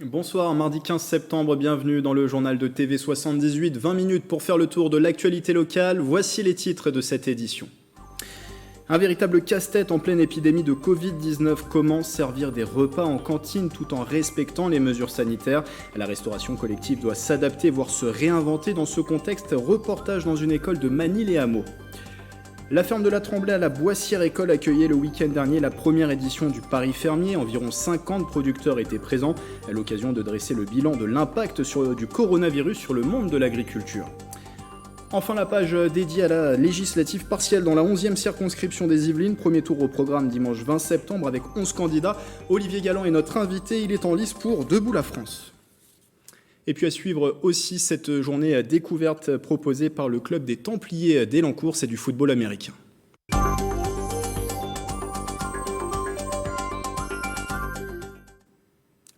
Bonsoir, mardi 15 septembre, bienvenue dans le journal de TV78, 20 minutes pour faire le tour de l'actualité locale, voici les titres de cette édition. Un véritable casse-tête en pleine épidémie de Covid-19, comment servir des repas en cantine tout en respectant les mesures sanitaires. La restauration collective doit s'adapter, voire se réinventer dans ce contexte, reportage dans une école de Manille-les-Hameaux. La ferme de la Tremblay à la Boissière École accueillait le week-end dernier la première édition du Paris Fermier. Environ 50 producteurs étaient présents à l'occasion de dresser le bilan de l'impact du coronavirus sur le monde de l'agriculture. Enfin, la page dédiée à la législative partielle dans la 11e circonscription des Yvelines. Premier tour au programme dimanche 20 septembre avec 11 candidats. Olivier Galland est notre invité, il est en lice pour Debout la France. Et puis à suivre aussi cette journée découverte proposée par le club des Templiers d'Elancourt, c'est du football américain.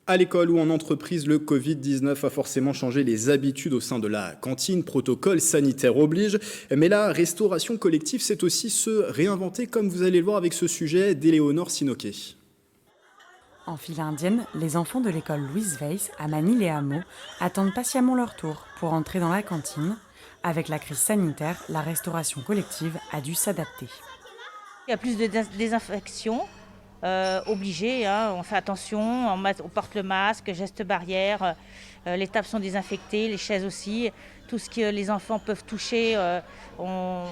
À l'école ou en entreprise, le Covid-19 a forcément changé les habitudes au sein de la cantine, protocole sanitaire oblige. Mais la restauration collective, c'est aussi se réinventer, comme vous allez le voir avec ce sujet d'Éléonore Sinoquet. En file indienne, les enfants de l'école Louise Weiss à Manille-les-Hameaux attendent patiemment leur tour pour entrer dans la cantine. Avec la crise sanitaire, la restauration collective a dû s'adapter. Il y a plus de désinfection obligée, on fait attention, on porte le masque, geste barrière, les tables sont désinfectées, les chaises aussi. Tout ce que les enfants peuvent toucher, on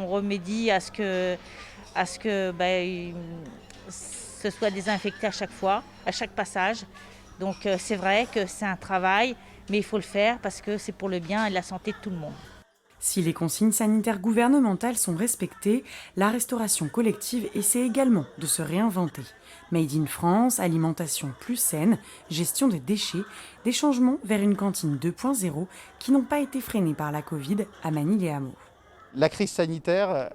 remédie à ce que ce soit désinfecté à chaque fois, à chaque passage. Donc c'est vrai que c'est un travail, mais il faut le faire parce que c'est pour le bien et la santé de tout le monde. Si les consignes sanitaires gouvernementales sont respectées, la restauration collective essaie également de se réinventer. Made in France, alimentation plus saine, gestion des déchets, des changements vers une cantine 2.0 qui n'ont pas été freinés par la Covid à Manille-les-Hameaux. La crise sanitaire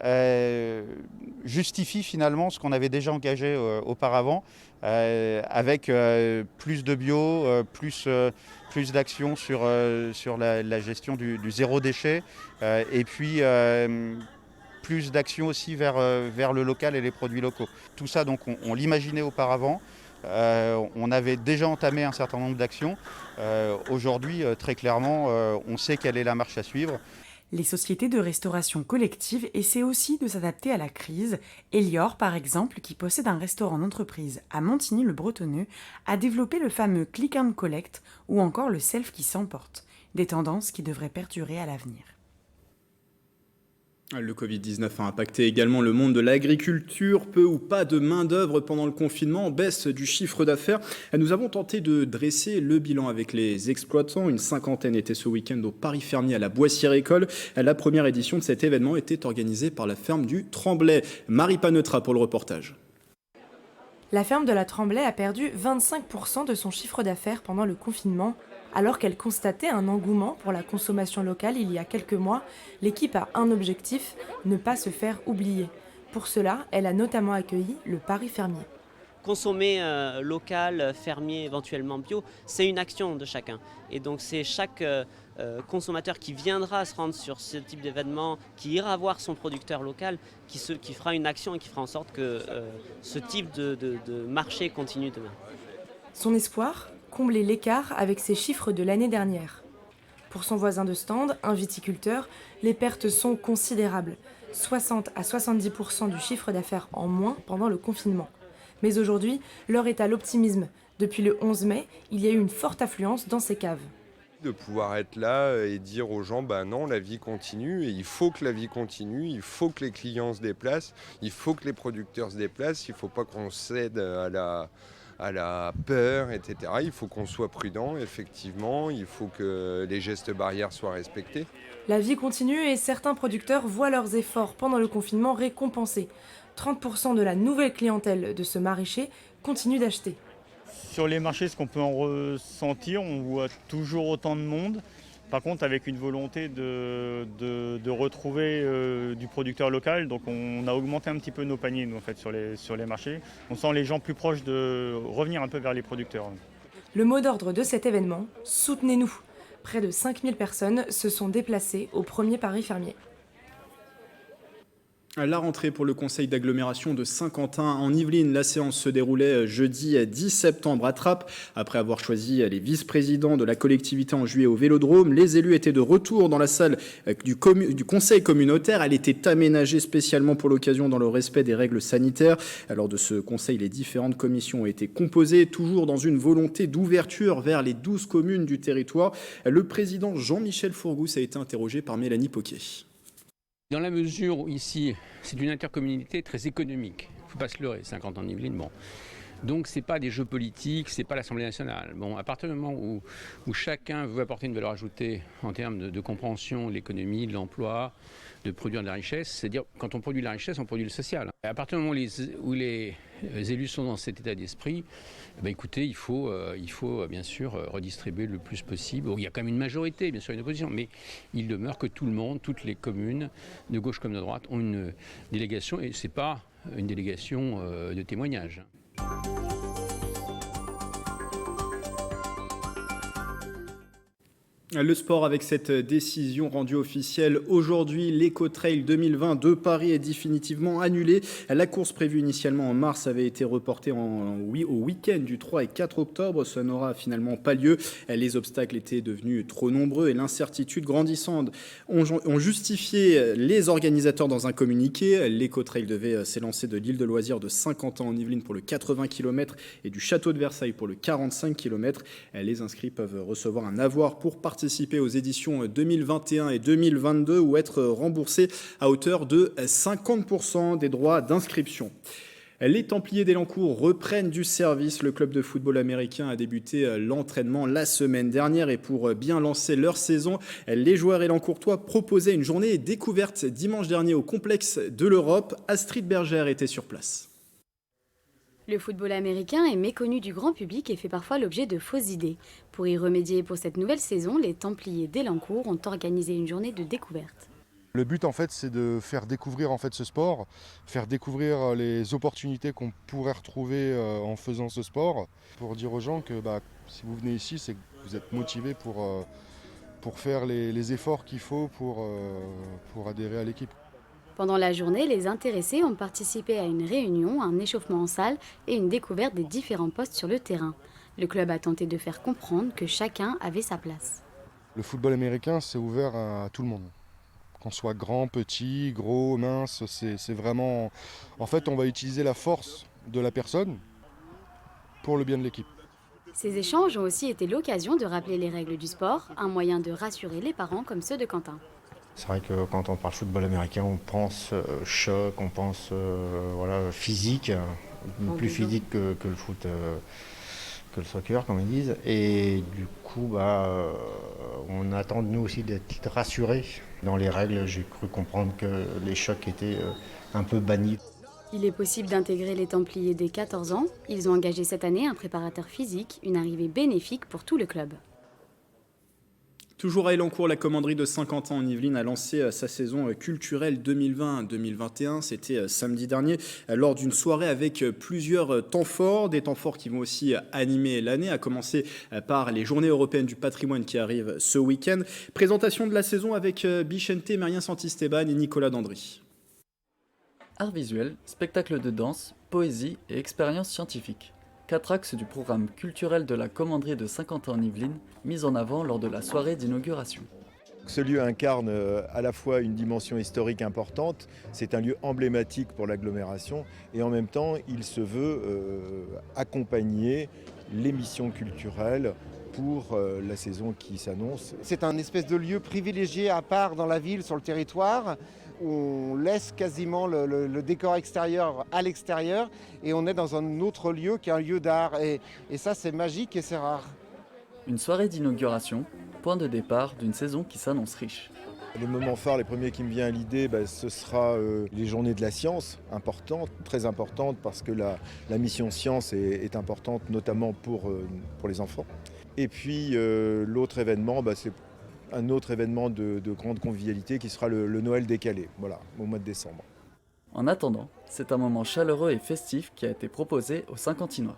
justifie finalement ce qu'on avait déjà engagé auparavant, avec plus de bio, plus d'actions sur la gestion du zéro déchet, et puis plus d'actions aussi vers le local et les produits locaux. Tout ça, donc, on l'imaginait auparavant. On avait déjà entamé un certain nombre d'actions. Aujourd'hui, très clairement, on sait quelle est la marche à suivre. Les sociétés de restauration collective essaient aussi de s'adapter à la crise. Elior, par exemple, qui possède un restaurant d'entreprise à Montigny-le-Bretonneux, a développé le fameux click and collect ou encore le self qui s'emporte. Des tendances qui devraient perdurer à l'avenir. Le Covid-19 a impacté également le monde de l'agriculture. Peu ou pas de main-d'œuvre pendant le confinement, baisse du chiffre d'affaires. Nous avons tenté de dresser le bilan avec les exploitants. Une cinquantaine était ce week-end au Paris Fermier à la Boissière École. La première édition de cet événement était organisée par la ferme du Tremblay. Marie Panetra pour le reportage. La ferme de la Tremblay a perdu 25% de son chiffre d'affaires pendant le confinement. Alors qu'elle constatait un engouement pour la consommation locale il y a quelques mois, l'équipe a un objectif, ne pas se faire oublier. Pour cela, elle a notamment accueilli le Paris Fermier. Consommer local, fermier, éventuellement bio, c'est une action de chacun. Et donc c'est chaque consommateur qui viendra se rendre sur ce type d'événement, qui ira voir son producteur local, qui fera une action et qui fera en sorte que ce type de marché continue demain. Son espoir ? Combler l'écart avec ses chiffres de l'année dernière. Pour son voisin de stand, un viticulteur, les pertes sont considérables, 60 à 70% du chiffre d'affaires en moins pendant le confinement. Mais aujourd'hui, l'heure est à l'optimisme. Depuis le 11 mai, il y a eu une forte affluence dans ces caves. De pouvoir être là et dire aux gens, non, la vie continue et il faut que la vie continue, il faut que les clients se déplacent, il faut que les producteurs se déplacent, il ne faut pas qu'on cède à la peur, etc. Il faut qu'on soit prudent, effectivement, il faut que les gestes barrières soient respectés. La vie continue et certains producteurs voient leurs efforts pendant le confinement récompensés. 30% de la nouvelle clientèle de ce maraîcher continue d'acheter. Sur les marchés, ce qu'on peut en ressentir, on voit toujours autant de monde. Par contre, avec une volonté de retrouver du producteur local, donc on a augmenté un petit peu nos paniers nous, en fait, sur les marchés. On sent les gens plus proches de revenir un peu vers les producteurs. Le mot d'ordre de cet événement, soutenez-nous. Près de 5000 personnes se sont déplacées au premier Paris Fermier. La rentrée pour le conseil d'agglomération de Saint-Quentin en Yvelines. La séance se déroulait jeudi 10 septembre à Trappes. Après avoir choisi les vice-présidents de la collectivité en juillet au Vélodrome, les élus étaient de retour dans la salle du conseil communautaire. Elle était aménagée spécialement pour l'occasion dans le respect des règles sanitaires. Lors de ce conseil, les différentes commissions ont été composées, toujours dans une volonté d'ouverture vers les 12 communes du territoire. Le président Jean-Michel Fourgousse a été interrogé par Mélanie Poquet. Dans la mesure où ici, c'est une intercommunalité très économique, il ne faut pas se leurrer, 50 ans en Yvelines, bon. Donc ce n'est pas des jeux politiques, ce n'est pas l'Assemblée nationale. Bon, à partir du moment où chacun veut apporter une valeur ajoutée en termes de compréhension de l'économie, de l'emploi, de produire de la richesse, c'est-à-dire quand on produit de la richesse, on produit le social. À partir du moment où les élus sont dans cet état d'esprit, écoutez, il faut bien sûr redistribuer le plus possible. Bon, il y a quand même une majorité, bien sûr, une opposition, mais il demeure que tout le monde, toutes les communes, de gauche comme de droite, ont une délégation, et ce n'est pas une délégation de témoignage. Le sport avec cette décision rendue officielle aujourd'hui. l'Eco-Trail 2020 de Paris est définitivement annulé. La course prévue initialement en mars avait été reportée au week-end du 3 et 4 octobre. Ça n'aura finalement pas lieu. Les obstacles étaient devenus trop nombreux et l'incertitude grandissante ont justifié les organisateurs dans un communiqué. L'Eco-Trail devait s'élancer de l'île de loisirs de Saint-Quentin en Yvelines pour le 80 km et du château de Versailles pour le 45 km. Les inscrits peuvent recevoir un avoir pour participer aux éditions 2021 et 2022 ou être remboursés à hauteur de 50% des droits d'inscription. Les Templiers d'Élancourt reprennent du service. Le club de football américain a débuté l'entraînement la semaine dernière et pour bien lancer leur saison, les joueurs élancourtois proposaient une journée découverte dimanche dernier au complexe de l'Europe. Astrid Bergère était sur place. Le football américain est méconnu du grand public et fait parfois l'objet de fausses idées. Pour y remédier pour cette nouvelle saison, les Templiers d'Élancourt ont organisé une journée de découverte. Le but en fait c'est de faire découvrir en fait ce sport, faire découvrir les opportunités qu'on pourrait retrouver en faisant ce sport. Pour dire aux gens que si vous venez ici, c'est que vous êtes motivés pour faire les efforts qu'il faut pour adhérer à l'équipe. Pendant la journée, les intéressés ont participé à une réunion, un échauffement en salle et une découverte des différents postes sur le terrain. Le club a tenté de faire comprendre que chacun avait sa place. Le football américain, c'est ouvert à tout le monde. Qu'on soit grand, petit, gros, mince, c'est vraiment... En fait, on va utiliser la force de la personne pour le bien de l'équipe. Ces échanges ont aussi été l'occasion de rappeler les règles du sport, un moyen de rassurer les parents comme ceux de Quentin. C'est vrai que quand on parle football américain, on pense choc, on pense physique, plus physique que le foot, que le soccer, comme ils disent. Et du coup, on attend de nous aussi d'être rassurés. Dans les règles, j'ai cru comprendre que les chocs étaient un peu bannis. Il est possible d'intégrer les Templiers dès 14 ans. Ils ont engagé cette année un préparateur physique, une arrivée bénéfique pour tout le club. Toujours à Élancourt, la commanderie de Saint-Quentin en Yvelines a lancé sa saison culturelle 2020-2021. C'était samedi dernier lors d'une soirée avec plusieurs temps forts, des temps forts qui vont aussi animer l'année, à commencer par les Journées européennes du patrimoine qui arrivent ce week-end. Présentation de la saison avec Bichente, Marien Santisteban et Nicolas Dandry. Art visuel, spectacle de danse, poésie et expériences scientifiques. 4 axes du programme culturel de la commanderie de Saint-Quentin en Yvelines, mis en avant lors de la soirée d'inauguration. Ce lieu incarne à la fois une dimension historique importante, c'est un lieu emblématique pour l'agglomération et en même temps il se veut accompagner les missions culturelles pour la saison qui s'annonce. C'est un espèce de lieu privilégié à part dans la ville, sur le territoire, où on laisse quasiment le décor extérieur à l'extérieur et on est dans un autre lieu qui est un lieu d'art. Et ça, c'est magique et c'est rare. Une soirée d'inauguration, point de départ d'une saison qui s'annonce riche. Les moments forts, les premiers qui me viennent à l'idée, ce sera les journées de la science, importantes, très importantes, parce que la mission science est importante, notamment pour les enfants. Et puis l'autre événement, c'est un autre événement de grande convivialité qui sera le Noël décalé, voilà, au mois de décembre. En attendant, c'est un moment chaleureux et festif qui a été proposé aux Saint-Quentinois.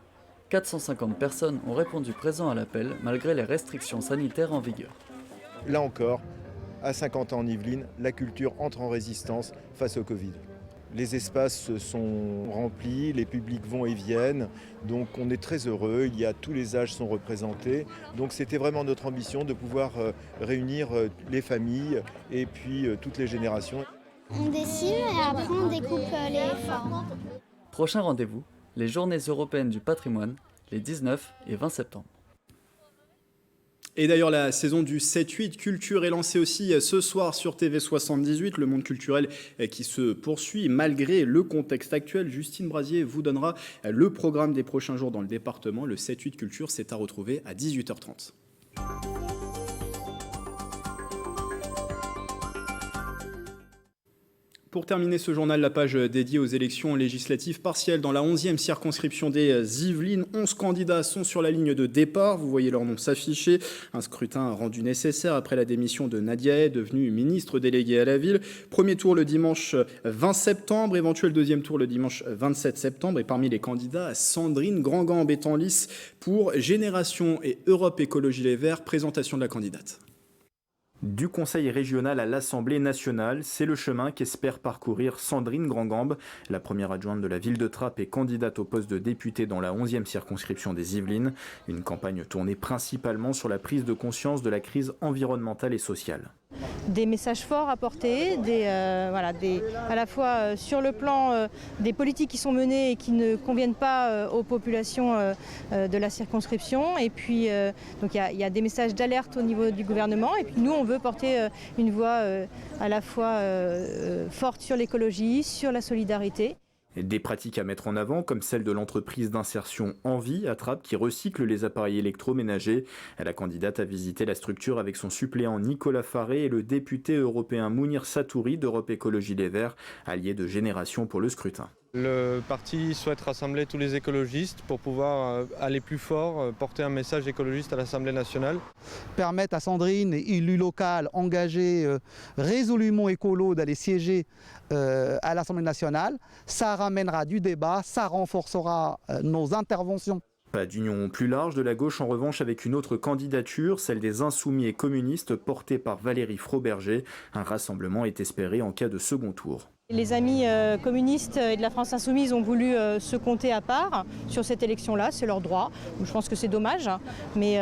450 personnes ont répondu présent à l'appel malgré les restrictions sanitaires en vigueur. Là encore, à Saint-Quentin en Yvelines, la culture entre en résistance face au Covid. Les espaces sont remplis, les publics vont et viennent, donc on est très heureux, tous les âges sont représentés. Donc c'était vraiment notre ambition de pouvoir réunir les familles et puis toutes les générations. On dessine et après on découpe les formes. Prochain rendez-vous, les Journées européennes du patrimoine, les 19 et 20 septembre. Et d'ailleurs, la saison du 7-8 Culture est lancée aussi ce soir sur TV78, le monde culturel qui se poursuit malgré le contexte actuel. Justine Brasier vous donnera le programme des prochains jours dans le département. Le 7-8 Culture, c'est à retrouver à 18h30. Pour terminer ce journal, la page dédiée aux élections législatives partielles dans la 11e circonscription des Yvelines. 11 candidats sont sur la ligne de départ. Vous voyez leur nom s'afficher. Un scrutin rendu nécessaire après la démission de Nadia Hay, devenue ministre déléguée à la ville. Premier tour le dimanche 20 septembre, éventuel deuxième tour le dimanche 27 septembre. Et parmi les candidats, Sandrine Grand-Gambe est en lice pour Génération et Europe Écologie Les Verts. Présentation de la candidate. Du Conseil régional à l'Assemblée nationale, c'est le chemin qu'espère parcourir Sandrine Grand-Gambe. La première adjointe de la ville de Trappes est candidate au poste de députée dans la 11e circonscription des Yvelines. Une campagne tournée principalement sur la prise de conscience de la crise environnementale et sociale. Des messages forts à porter, à la fois sur le plan des politiques qui sont menées et qui ne conviennent pas aux populations de la circonscription. Et puis donc il y a des messages d'alerte au niveau du gouvernement. Et puis nous, on veut porter une voix à la fois forte sur l'écologie, sur la solidarité. Des pratiques à mettre en avant, comme celle de l'entreprise d'insertion Envie à Trappes qui recycle les appareils électroménagers. La candidate a visité la structure avec son suppléant Nicolas Faré et le député européen Mounir Satouri d'Europe Écologie Les Verts, allié de Génération pour le scrutin. Le parti souhaite rassembler tous les écologistes pour pouvoir aller plus fort, porter un message écologiste à l'Assemblée nationale. Permettre à Sandrine, élue locale, engagée résolument écolo, d'aller siéger à l'Assemblée nationale, ça ramènera du débat, ça renforcera nos interventions. Pas d'union plus large de la gauche en revanche avec une autre candidature, celle des Insoumis et communistes portée par Valérie Froberger. Un rassemblement est espéré en cas de second tour. Les amis communistes et de la France Insoumise ont voulu se compter à part sur cette élection-là, c'est leur droit. Je pense que c'est dommage, mais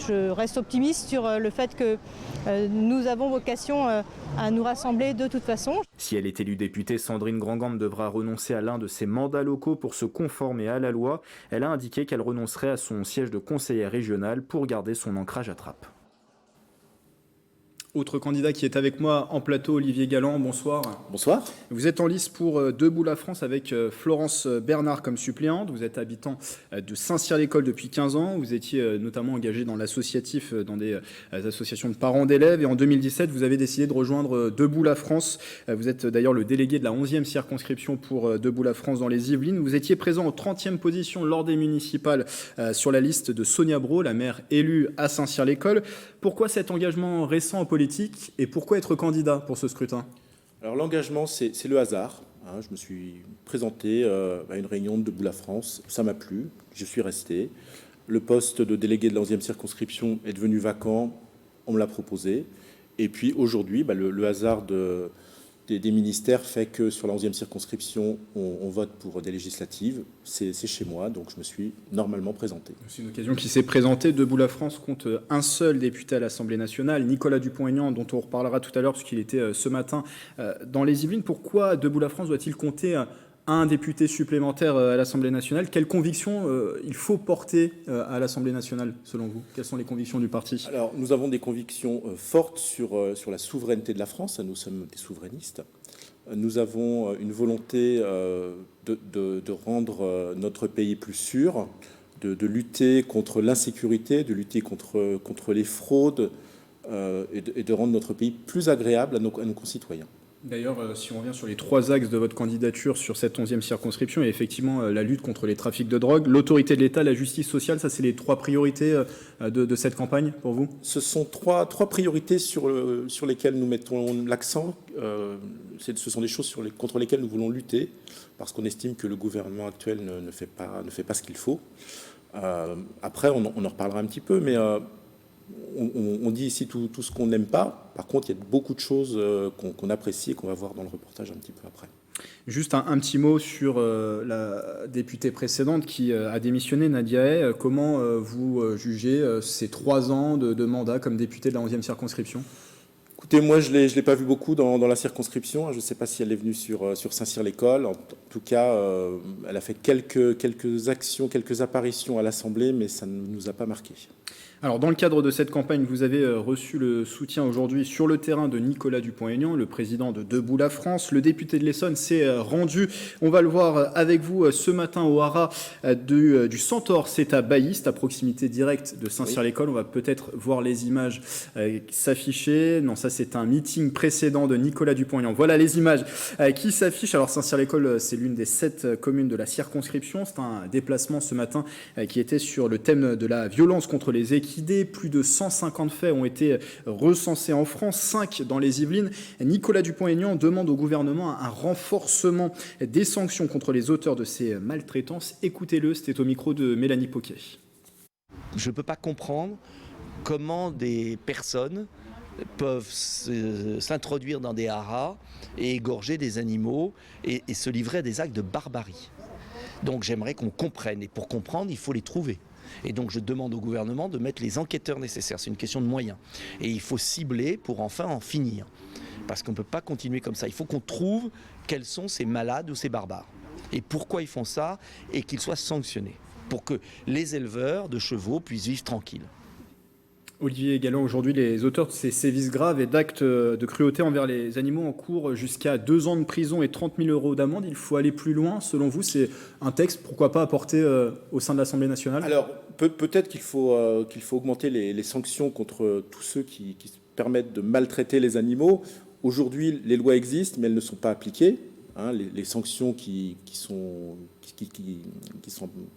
je reste optimiste sur le fait que nous avons vocation à nous rassembler de toute façon. Si elle est élue députée, Sandrine Grand-Gambe devra renoncer à l'un de ses mandats locaux pour se conformer à la loi. Elle a indiqué qu'elle renoncerait à son siège de conseillère régionale pour garder son ancrage à Trappes. Autre candidat qui est avec moi en plateau, Olivier Galland, bonsoir. Bonsoir. Vous êtes en lice pour Debout la France avec Florence Bernard comme suppléante. Vous êtes habitant de Saint-Cyr-l'École depuis 15 ans. Vous étiez notamment engagé dans l'associatif, dans des associations de parents d'élèves. Et en 2017, vous avez décidé de rejoindre Debout la France. Vous êtes d'ailleurs le délégué de la 11e circonscription pour Debout la France dans les Yvelines. Vous étiez présent en 30e position lors des municipales sur la liste de Sonia Brault, la maire élue à Saint-Cyr-l'École. Pourquoi cet engagement récent en politique et pourquoi être candidat pour ce scrutin ? Alors l'engagement, c'est le hasard. Je me suis présenté à une réunion de Debout la France. Ça m'a plu, je suis resté. Le poste de délégué de la 11e circonscription est devenu vacant, on me l'a proposé. Et puis aujourd'hui, le hasard des ministères fait que sur la 11e circonscription, on vote pour des législatives. C'est chez moi, donc je me suis normalement présenté. C'est une occasion qui s'est présentée. Debout la France compte un seul député à l'Assemblée nationale, Nicolas Dupont-Aignan, dont on reparlera tout à l'heure, puisqu'il était ce matin dans les Yvelines. Pourquoi Debout la France doit-il compter un député supplémentaire à l'Assemblée nationale? Quelles convictions il faut porter à l'Assemblée nationale, selon vous? Quelles sont les convictions du parti? Alors, nous avons des convictions fortes sur la souveraineté de la France. Nous sommes des souverainistes. Nous avons une volonté de rendre notre pays plus sûr, de lutter contre l'insécurité, de lutter contre les fraudes et de rendre notre pays plus agréable à nos concitoyens. D'ailleurs, si on revient sur les 3 axes de votre candidature sur cette 11e circonscription, il y a effectivement la lutte contre les trafics de drogue, l'autorité de l'État, la justice sociale. Ça, c'est les 3 priorités de cette campagne pour vous? Ce sont trois priorités sur lesquelles nous mettons l'accent. Ce sont des choses contre lesquelles nous voulons lutter, parce qu'on estime que le gouvernement actuel ne fait pas ce qu'il faut. Après, on en reparlera un petit peu, mais... On dit ici tout ce qu'on n'aime pas. Par contre, il y a beaucoup de choses qu'on apprécie et qu'on va voir dans le reportage un petit peu après. Juste un petit mot sur la députée précédente qui a démissionné, Nadia Hay. Comment vous jugez ces 3 ans de mandat comme députée de la 11e circonscription ? Écoutez, moi, je l'ai pas vu beaucoup dans la circonscription. Je ne sais pas si elle est venue sur Saint-Cyr-l'École. En tout cas, elle a fait quelques actions, quelques apparitions à l'Assemblée, mais ça ne nous a pas marqué. Alors, dans le cadre de cette campagne, vous avez reçu le soutien aujourd'hui sur le terrain de Nicolas Dupont-Aignan, le président de Debout la France. Le député de l'Essonne s'est rendu, on va le voir avec vous ce matin au haras du Centaure. C'est à Bailliste, à proximité directe de Saint-Cyr-l'École. On va peut-être voir les images s'afficher. Non, ça c'est un meeting précédent de Nicolas Dupont-Aignan. Voilà les images qui s'affichent. Alors Saint-Cyr-l'École, c'est l'une des 7 communes de la circonscription. C'est un déplacement ce matin qui était sur le thème de la violence contre les équidés. Plus de 150 faits ont été recensés en France, 5 dans les Yvelines. Nicolas Dupont-Aignan demande au gouvernement un renforcement des sanctions contre les auteurs de ces maltraitances. Écoutez-le, c'était au micro de Mélanie Poquet. Je ne peux pas comprendre comment des personnes peuvent s'introduire dans des haras et égorger des animaux et se livrer à des actes de barbarie. Donc j'aimerais qu'on comprenne, et pour comprendre, il faut les trouver. Et donc je demande au gouvernement de mettre les enquêteurs nécessaires, c'est une question de moyens. Et il faut cibler pour enfin en finir. Parce qu'on ne peut pas continuer comme ça. Il faut qu'on trouve quels sont ces malades ou ces barbares. Et pourquoi ils font ça, et qu'ils soient sanctionnés. Pour que les éleveurs de chevaux puissent vivre tranquilles. Olivier Galland, aujourd'hui, les auteurs de ces sévices graves et d'actes de cruauté envers les animaux encourent jusqu'à 2 ans de prison et 30 000 € d'amende. Il faut aller plus loin. Selon vous, c'est un texte, pourquoi pas, apporté au sein de l'Assemblée nationale ? Alors, peut-être qu'il faut augmenter les sanctions contre tous ceux qui se permettent de maltraiter les animaux. Aujourd'hui, les lois existent, mais elles ne sont pas appliquées. Les sanctions qui sont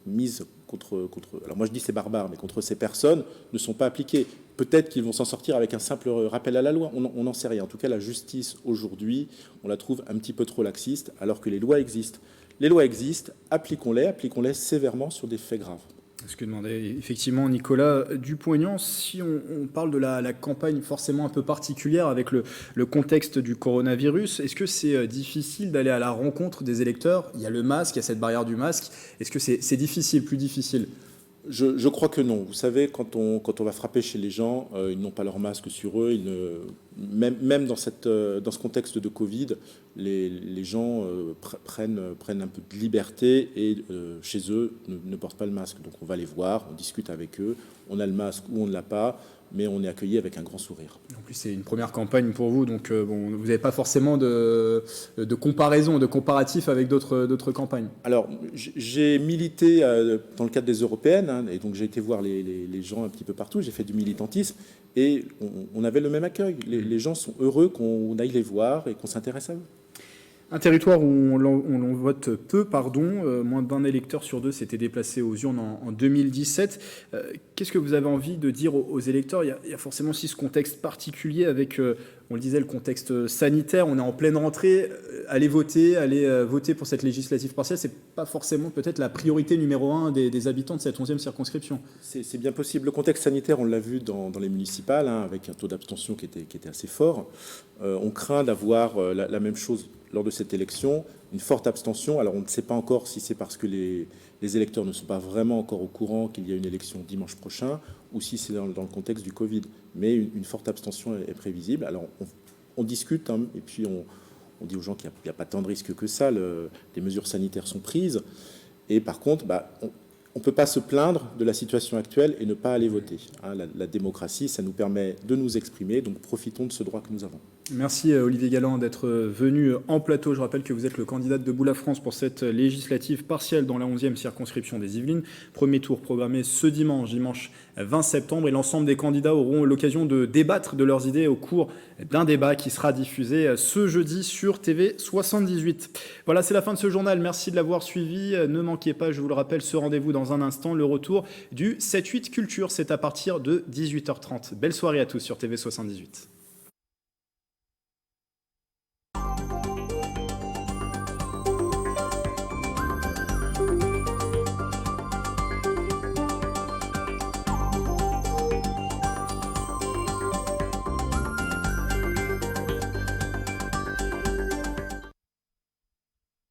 mises contre, alors moi je dis c'est barbare, mais contre ces personnes ne sont pas appliquées. Peut-être qu'ils vont s'en sortir avec un simple rappel à la loi, on n'en sait rien. En tout cas, la justice aujourd'hui, on la trouve un petit peu trop laxiste, alors que les lois existent. Les lois existent, appliquons-les sévèrement sur des faits graves. Ce que demandait effectivement Nicolas Dupont-Aignan, si on parle de la campagne forcément un peu particulière avec le contexte du coronavirus, est-ce que c'est difficile d'aller à la rencontre des électeurs ? Il y a le masque, il y a cette barrière du masque. Est-ce que c'est difficile, plus difficile ? Je crois que non. Vous savez, quand on va frapper chez les gens, ils n'ont pas leur masque sur eux. Même dans ce contexte de Covid, les gens prennent un peu de liberté et chez eux ne portent pas le masque. Donc on va les voir, on discute avec eux, on a le masque ou on ne l'a pas, mais on est accueilli avec un grand sourire. En plus, c'est une première campagne pour vous, donc vous n'avez pas forcément de comparaison, de comparatif avec d'autres campagnes. Alors, j'ai milité dans le cadre des européennes, et donc j'ai été voir les gens un petit peu partout, j'ai fait du militantisme, et on avait le même accueil. Les gens sont heureux qu'on aille les voir et qu'on s'intéresse à eux. Un territoire où on vote peu, moins d'1 électeur sur 2 s'était déplacé aux urnes en 2017. Qu'est-ce que vous avez envie de dire aux électeurs ? Il y a forcément aussi ce contexte particulier avec, on le disait, le contexte sanitaire. On est en pleine rentrée. Allez voter pour cette législative partielle, c'est pas forcément peut-être la priorité numéro 1 des habitants de cette 11e circonscription. C'est bien possible. Le contexte sanitaire, on l'a vu dans les municipales, avec un taux d'abstention qui était assez fort. On craint d'avoir la même chose lors de cette élection, une forte abstention. Alors on ne sait pas encore si c'est parce que les électeurs ne sont pas vraiment encore au courant qu'il y a une élection dimanche prochain ou si c'est dans le contexte du Covid. Mais une forte abstention est prévisible. Alors on discute et puis on dit aux gens qu'il n'y a pas tant de risques que ça. Les mesures sanitaires sont prises. Et par contre, on ne peut pas se plaindre de la situation actuelle et ne pas aller voter. La démocratie, ça nous permet de nous exprimer, donc profitons de ce droit que nous avons. Merci Olivier Galland d'être venu en plateau. Je rappelle que vous êtes le candidat de Debout la France pour cette législative partielle dans la 11e circonscription des Yvelines. Premier tour programmé ce dimanche 20 septembre, et l'ensemble des candidats auront l'occasion de débattre de leurs idées au cours d'un débat qui sera diffusé ce jeudi sur TV 78. Voilà, c'est la fin de ce journal. Merci de l'avoir suivi. Ne manquez pas, je vous le rappelle, ce rendez-vous dans un instant, le retour du 7-8 Culture. C'est à partir de 18h30. Belle soirée à tous sur TV 78.